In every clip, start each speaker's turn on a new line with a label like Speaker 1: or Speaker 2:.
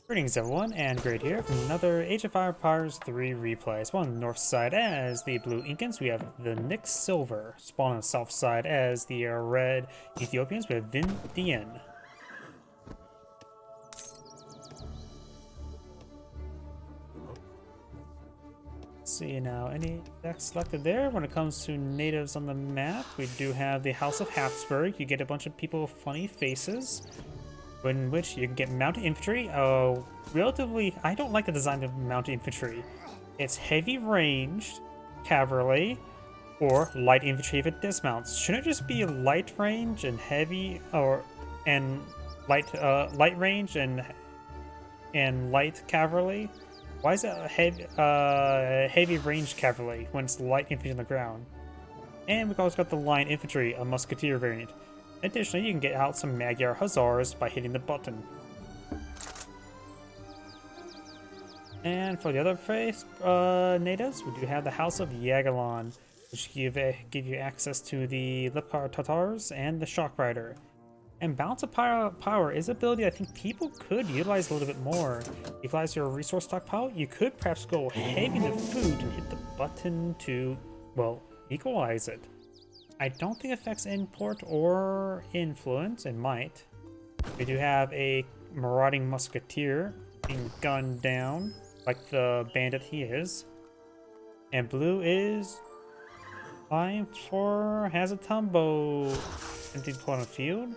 Speaker 1: Greetings everyone, and Great here from another Age of Empires 3 replay. Spawn on the north side as the blue Incans, we have the TheNyxSilver. Spawn on the south side as the red Ethiopians, we have Vindian. See now, any decks selected there? When it comes to natives on the map, we do have the House of Habsburg. You get a bunch of people with funny faces, in which you can get mounted infantry. Relatively, I don't like the design of mounted infantry. It's heavy ranged cavalry or light infantry if it dismounts. Shouldn't it just be light range and heavy, and light range and light cavalry? Why is it heavy ranged cavalry when it's light infantry on the ground? And we've also got the line infantry, a musketeer variant. Additionally, you can get out some Magyar Hussars by hitting the button. And for the other face natives, we do have the House of Yagalon, which give you access to the Lipkar Tatars and the Shock Rider. And Balance of Power is an ability I think people could utilize a little bit more. Utilize your resource stockpile, you could perhaps go heavy into food and hit the button to, well, equalize it. I don't think it affects import or influence. It might. We do have a marauding musketeer being gunned down like the bandit he is. And blue is flying for has a tumbo empty deployed on the field.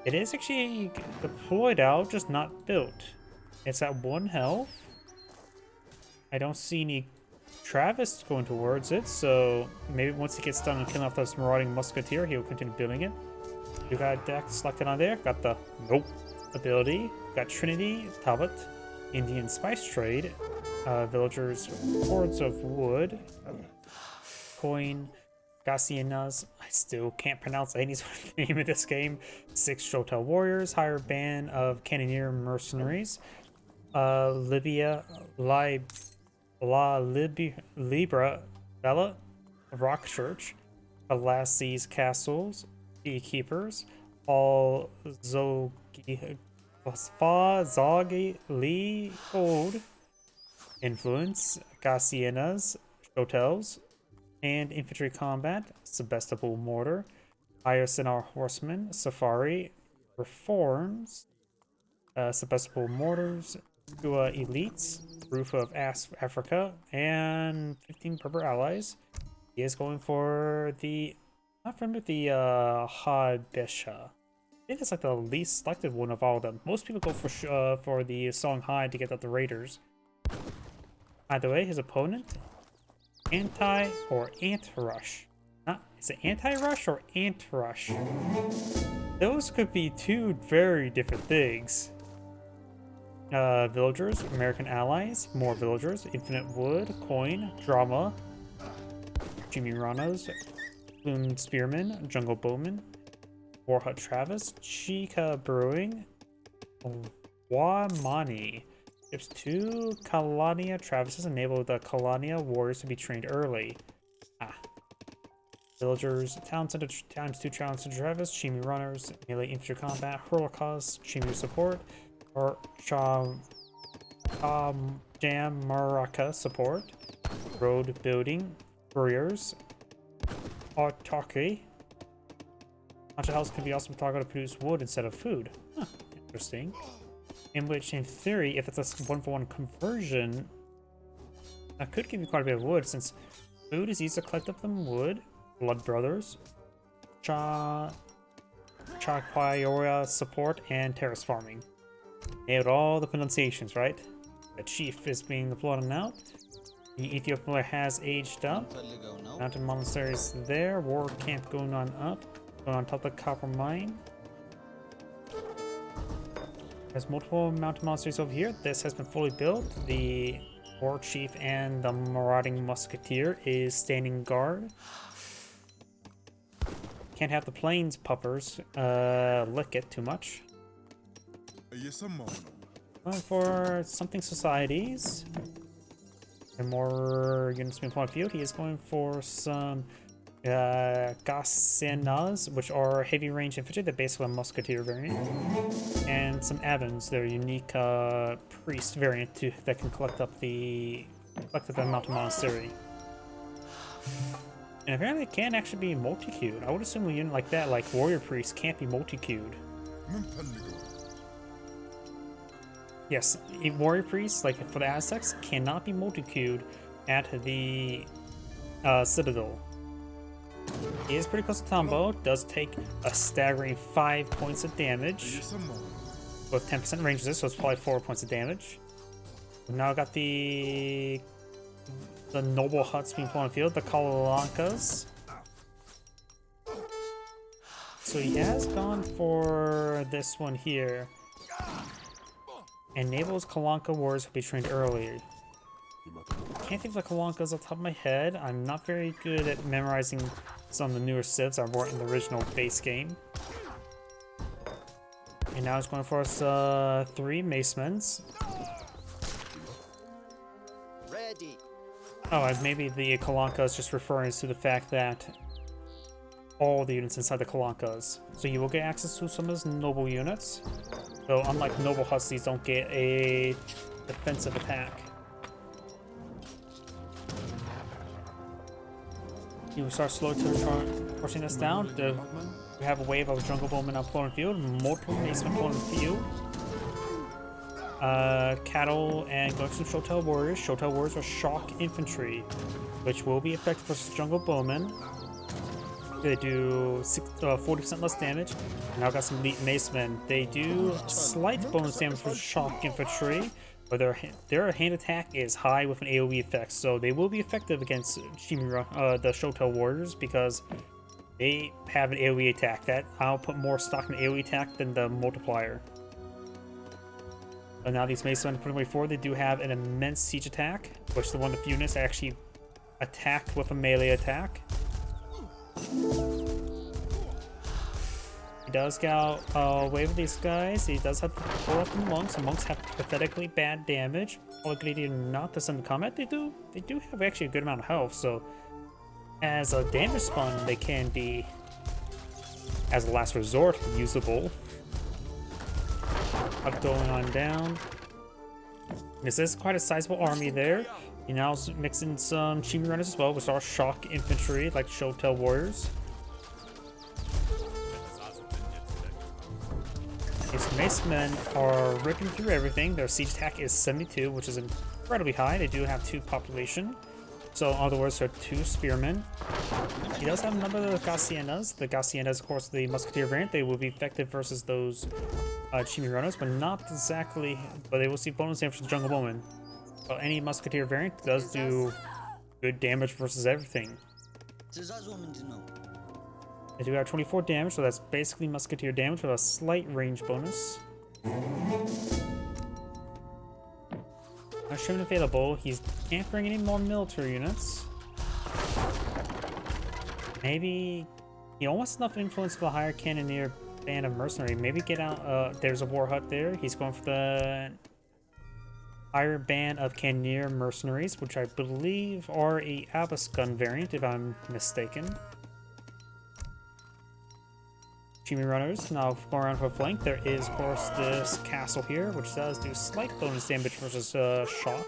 Speaker 1: It is actually deployed out, just not built. It's at 1 health. I don't see any Travis going towards it, so maybe once he gets done killing off this marauding musketeer, he'll continue building it. You got a deck selected on there. Got the Nope ability. Got Trinity, Talbot, Indian Spice Trade, Villagers, Hordes of Wood, Coin, Gacianas. I still can't pronounce any sort of name of this game. 6 Shotel Warriors, higher band of Cannoneer Mercenaries, Libya, Libra, Bella, Rock Church, Alassi's Castles, Beekeepers, all Zogi, Lee Gold, Influence, Gacianas, Hotels, and Infantry Combat, Sebestible Mortar, Hyacinth Horsemen, Safari, Reforms, Sebestible Mortars, Tua Elites, Roof of Africa, and 15 Berber allies. He is going for the, not remember the Habesha. I think it's like the least selected one of all of them. Most people go for the Songhai to get out the Raiders. Either way, his opponent, anti or ant-rush. Is it anti-rush or ant-rush? Those could be two very different things. Villagers, American allies, more villagers, infinite wood, coin, drama, Jimmy Ranas, Loon Spearman, Jungle Bowman, Warhut Travis, Chica Brewing, Wamani. Ships 2 Kalania Travises enable the Kalania warriors to be trained early. Villagers, Town Center times 2 Town Center Travis, Chimmy Runners, Melee Infantry Combat, Hurlocos, Chimmy Support, or Jam Maraka Support, Road Building, Couriers, Autarky. Haunted House can be also toggled to produce wood instead of food. Huh, interesting. In which, in theory, if it's a 1-for-1 conversion, that could give you quite a bit of wood, since food is easy to collect up them wood. Blood Brothers, Chakwayoria Support, and Terrace Farming. Nailed all the pronunciations, right? The chief is being deployed on out. The Ethiopian has aged up. Mountain monasteries there. War camp going on up. Going on top of the copper mine. There's multiple mountain monasteries over here. This has been fully built. The war chief and the marauding musketeer is standing guard. Can't have the plains puppers lick it too much. Going for something societies. And more units being applied field. He is going for some Gasenas, which are heavy range infantry, they're basically a musketeer variant, and some Avens, they're unique priest variant that can collect up the mountain monastery. And apparently it can actually be multi-queued. I would assume a unit like that, like warrior priest, can't be multi-queued. Yes, a warrior priest, like for the Aztecs, cannot be multi-queued at the citadel. He is pretty close to Tombo, does take a staggering 5 points of damage with 10% range resist, so it's probably 4 points of damage. We've now got the noble huts being put on the field, the Kalalankas. So he has gone for this one here. Enables Kalanka warriors to be trained earlier. Can't think of the Kalankas off the top of my head. I'm not very good at memorizing some of the newer civs I weren't in the original base game. And now he's going for us 3 Macemen's.
Speaker 2: Ready.
Speaker 1: Oh, and maybe the Kalanka is just referring to the fact that all the units inside the Kalankas. So you will get access to some of his noble units. So unlike noble huts, these don't get a defensive attack. You start slowly pushing us down. We have a wave of jungle bowmen on Floating Field, multiple Macemen Floating Field. Cattle and going to Shotel Warriors. Shotel Warriors are shock infantry, which will be effective versus jungle bowmen. They do 40% less damage. And now I've got some elite Macemen. They do slight bonus damage for shock infantry, but their hand attack is high with an AoE effect, so they will be effective against the Shotel Warriors because they have an AoE attack. That I'll put more stock in AoE attack than the multiplier. But now these Macemen putting way forward, they do have an immense siege attack, which is one of the few units that actually attack with a melee attack. He does get away with these guys. He does have to pull up the monks. The monks have pathetically bad damage. All good idea not to send to combat. They do have actually a good amount of health, so as a damage spawn, they can be, as a last resort, usable. Up going on down. This is quite a sizable army there. You now mix in some Chimi runners as well, which are shock infantry, like Shotel Warriors. These Macemen are ripping through everything. Their siege attack is 72, which is incredibly high. They do have 2 population. So in other words, they're 2 spearmen. He does have a number of Gassienas. The Gassienas, of course, the musketeer variant. They will be effective versus those Chimi runners, but not exactly. But they will see bonus damage for the jungle bowman. Well, any musketeer variant does do good damage versus everything. They do have 24 damage, so that's basically musketeer damage with a slight range bonus. Not showing available. He can't bring any more military units. Maybe he almost has enough influence for the higher cannoneer band of mercenary. Maybe get out. There's a war hut there. He's going for the higher band of cannoneer mercenaries, which I believe are a Abascun variant, if I'm mistaken. Chimi runners now going around for a flank. There is, of course, this castle here, which does do slight bonus damage versus shock.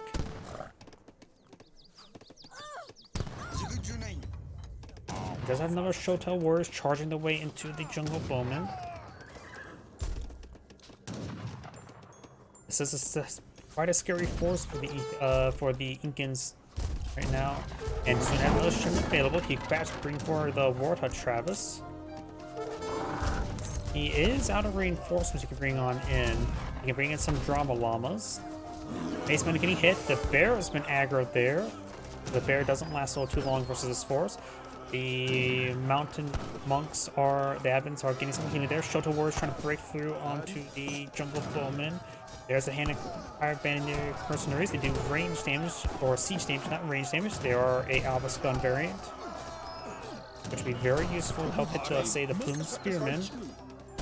Speaker 1: Does have another Shotel Warriors charging their way into the jungle bowmen. This is quite a scary force for the Incans right now. And soon have another shipment available. He could perhaps bring forward the Warthog Travis. He is out of reinforcements he can bring on in. He can bring in some drama llamas. Macemen getting hit. The bear has been aggroed there. The bear doesn't last so too long versus this force. The mountain monks the Advents are getting some healing there. Shotel Warriors trying to break through onto the jungle bowmen. There's a hand of fire bandit mercenaries. They do range damage, or siege damage, not range damage. They are a Abascun variant, which would be very useful to help hit, say, the plumed spearmen.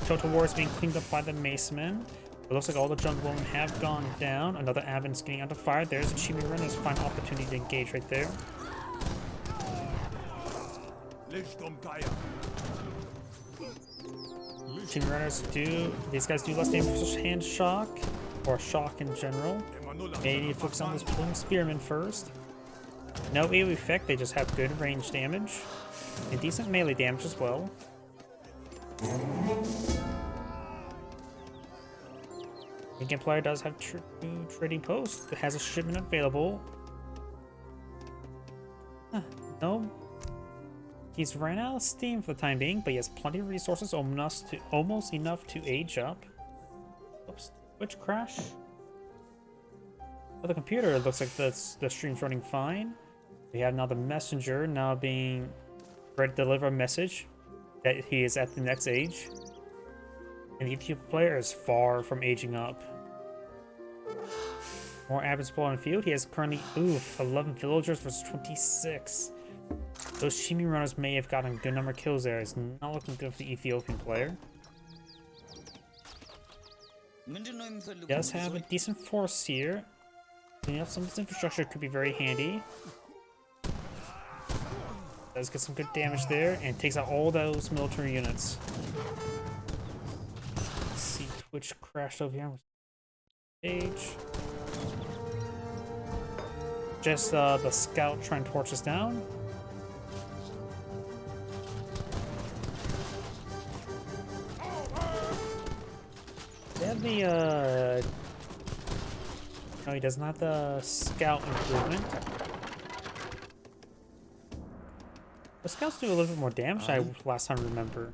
Speaker 1: Shotel Warriors being cleaned up by the Macemen. It looks like all the jungle bowmen have gone down. Another Advent's getting under fire. There's a Chimi Runner's final opportunity to engage right there. Team runners do, these guys do less damage for hand shock, or shock in general. They need to focus on this plume spearman first. No AoE effect, they just have good range damage. And decent melee damage as well. Inca player does have two trading posts. It has a shipment available. No. He's ran out of steam for the time being, but he has plenty of resources, almost enough to age up. Oops, Twitch crash. For the computer, it looks like the stream's running fine. We have now the messenger now being ready to deliver a message that he is at the next age. And the Ethiopian player is far from aging up. More abbots on the field. He has currently 11 villagers versus 26. Those Shimi runners may have gotten a good number of kills there. It's not looking good for the Ethiopian player. He does have a decent force here. Cleaning up some of this infrastructure could be very handy. Does get some good damage there and takes out all those military units. Let's see, Twitch crashed over here. Page. Just the scout trying to torch us down. They have the no, he does not have the scout improvement. The scouts do a little bit more damage, last time I remember.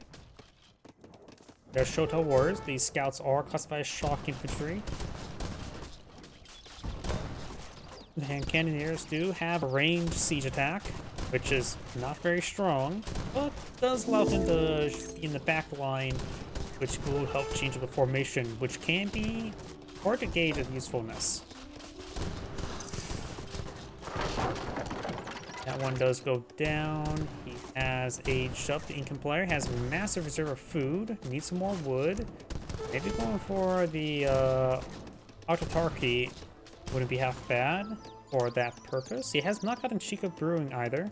Speaker 1: They're Shoto warriors. These scouts are classified as shock infantry. The hand cannoneers do have a ranged siege attack, which is not very strong, but does allow them to be in the back line, which will help change the formation, which can be hard to gauge of usefulness. That one does go down. He has aged up. The Incan player has massive reserve of food. Needs some more wood. Maybe going for the autarky wouldn't be half bad for that purpose. He has not gotten Chica Brewing either.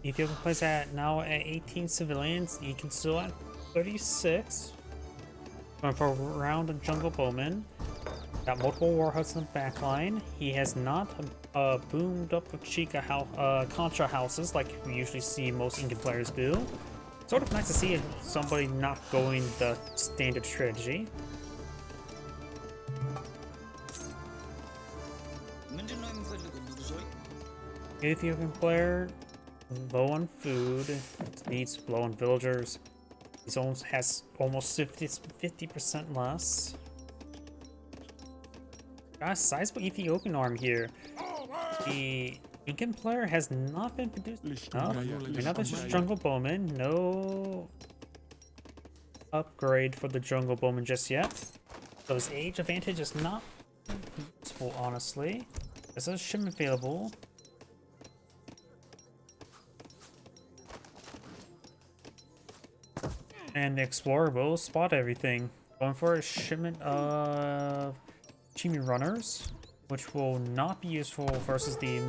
Speaker 1: Ethiopian plays now at 18 civilians. You can still at 36. Going for a round of jungle bowmen. Got multiple warhuts in the backline. He has not boomed up with Chica Contra houses like we usually see most Incan players do. Sort of nice to see somebody not going the standard strategy. Ethiopian player, low on food, needs low on villagers. He has almost 50% less. Got a sizable Ethiopian arm here. The Incan player has not been produced enough. Now there's just jungle bowman. No upgrade for the jungle bowman just yet. So his age advantage is not useful, honestly. There's a shipment available. And the explorer will spot everything. Going for a shipment of Chimi runners, which will not be useful versus the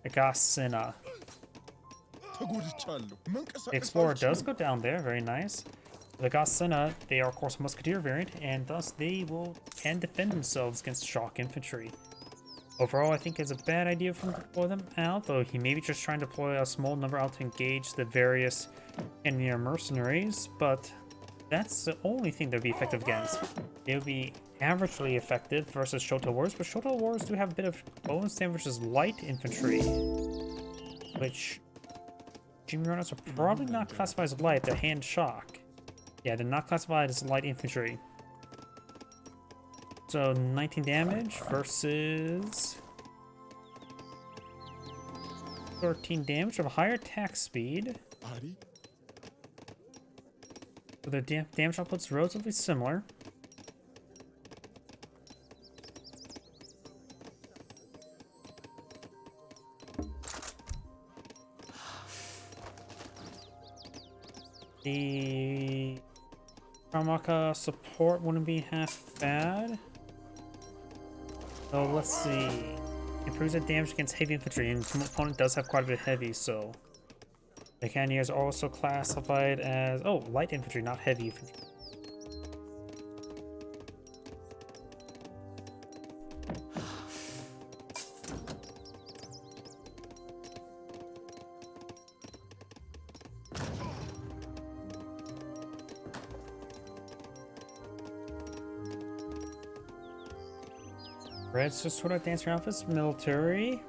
Speaker 1: Agasina. The explorer does go down there, very nice. The Agasina, they are of course a musketeer variant, and thus they can defend themselves against shock infantry. Overall, I think it's a bad idea for him to deploy them out, though he may be just trying to deploy a small number out to engage the various enemy mercenaries, but that's the only thing that would be effective against. They would be averagely effective versus Shoto Wars, but Shoto Wars do have a bit of bonus damage versus light infantry, which Jimmy runners are probably not classified as light, they're hand shock. Yeah, they're not classified as light infantry. So 19 damage versus 13 damage of a higher attack speed. So the damage output's relatively similar. the Ramaka support wouldn't be half bad. So let's see. Improves the damage against heavy infantry, and some opponent does have quite a bit of heavy, so the cannoneers are also classified as light infantry, not heavy infantry. Red's just sort of dancing around with his military.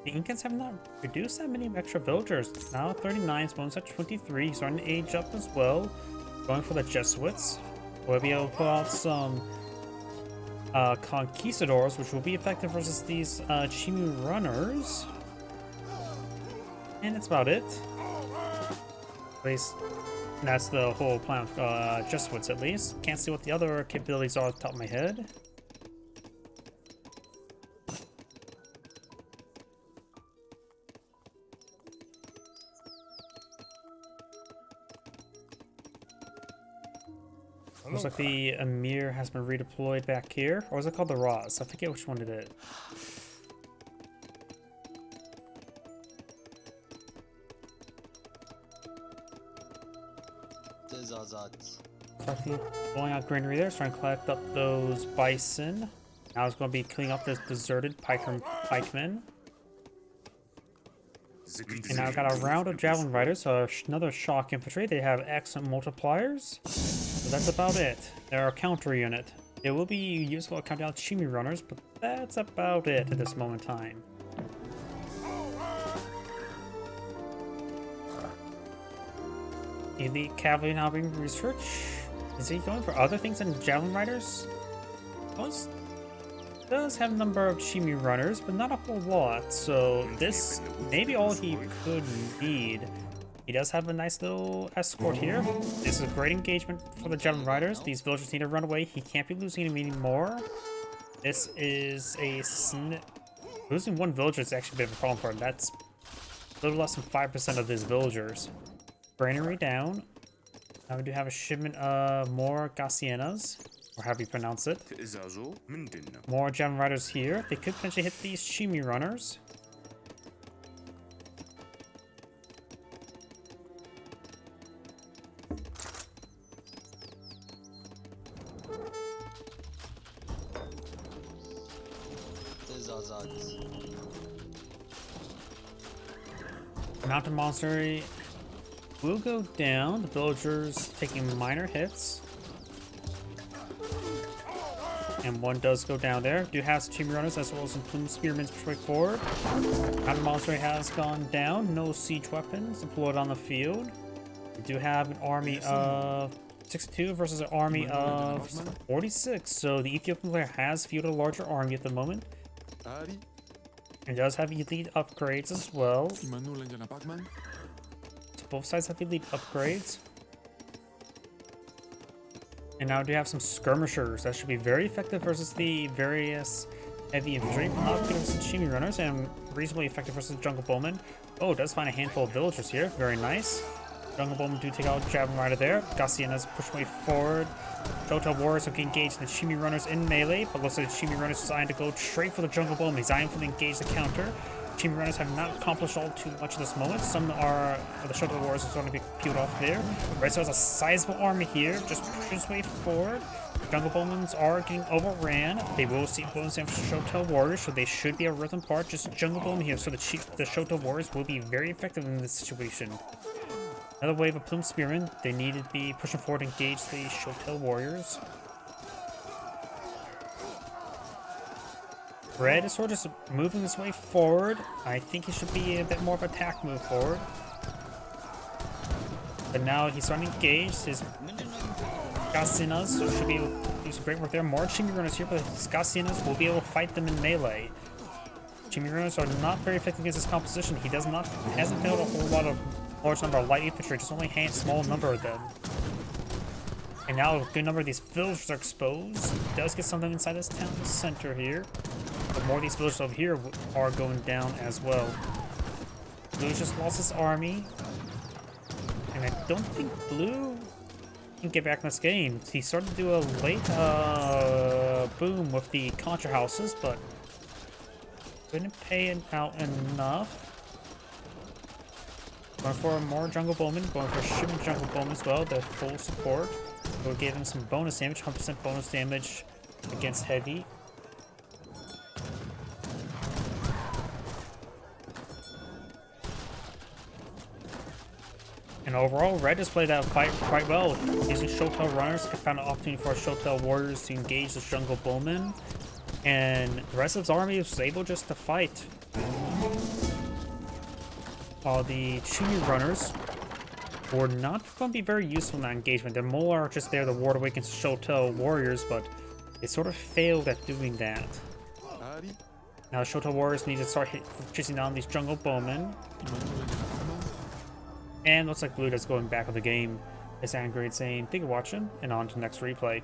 Speaker 1: The Incans have not reduced that many extra villagers. Now 39, Spoon's at 23. He's starting to age up as well. Going for the Jesuits. We'll be able to pull out some conquistadors, which will be effective versus these Chimu runners. And that's about it. At least that's the whole plan of Jesuits, at least. Can't see what the other capabilities are off the top of my head. Looks like the Emir has been redeployed back here. Or is it called the Raz? I forget which one it is. Going out granary there, trying to collect up those bison. Now it's going to be cleaning up this deserted pikemen. And now I've got a round of javelin riders, so another shock infantry. They have excellent multipliers. So that's about it. They're a counter unit. It will be useful to count down Chimi runners, but that's about it at this moment in time. Elite cavalry now being researched. Is he going for other things than javelin riders? Most does have a number of Chimi runners, but not a whole lot. So this may be all he could need. He does have a nice little escort here. This is a great engagement for the javelin riders. These villagers need to run away. He can't be losing any anymore. This is a losing one villager is actually a bit of a problem for him. That's a little less than 5% of his villagers. Granary down. Now we do have a shipment of more Gassienas, or however you pronounce it. More javelin riders here. They could potentially hit these Chimi runners. Mountain monster will go down. The villagers taking minor hits. And one does go down there. Do have some Chimi runners as well as some plume spearmen push way forward. Mountain monster has gone down. No siege weapons deployed on the field. We do have an army of 62 versus an army of 46. So the Ethiopian player has fielded a larger army at the moment. It does have elite upgrades as well. So both sides have elite upgrades. And now we do have some skirmishers that should be very effective versus the various heavy infantry. Not good versus Chimi runners and reasonably effective versus jungle bowmen. Oh, it does find a handful of villagers here. Very nice. Jungle bowmen do take out javelin rider there. Gassiena's push way forward. Shotel warriors can engage the Chimi runners in melee, but looks like the Chimi runners designed to go straight for the jungle bowmen. Designed for the engage the counter. Chimi runners have not accomplished all too much at this moment. Some are the Shotel warriors are starting to be peeled off there. Right, so there's a sizable army here. Just pushing its way forward. Jungle bowmen are getting overran. They will see bonus damage from Shotel warriors, so they should be a rhythm part. Just jungle bowmen here, so the Shotel warriors will be very effective in this situation. Another wave of plume spearmen. They need to be pushing forward to engage the Shotel warriors. Red is sort of just moving his way forward. I think he should be a bit more of an attack move forward. But now he's starting to engage his Gassienas, so should be able to do some great work there. More Chimi runners here, but his Gassienas will be able to fight them in melee. Chimi runners are not very effective against his composition. He hasn't failed a whole lot of large number of light infantry, just only a small number of them. And now a good number of these villagers are exposed. He does get something inside this town center here. But more of these villagers over here are going down as well. Blue just lost his army. And I don't think Blue Inca back in this game. He started to do a late boom with the contra houses, but couldn't pay it out enough. Going for more jungle bowman, going for shipment jungle bowman as well, the full support. We'll give him some bonus damage, 100% bonus damage against heavy. And overall, Red has played that fight quite well. Using Showtail runners, found an opportunity for Showtail warriors to engage the jungle bowman. And the rest of his army was able just to fight. The Chimi runners were not going to be very useful in that engagement. They're more just there to ward away against Showtail warriors, but they sort of failed at doing that. Now the Showtail warriors need to start chasing down these jungle bowmen. And looks like Blue is going back of the game. It's Angry and saying, thank you for watching, and on to the next replay.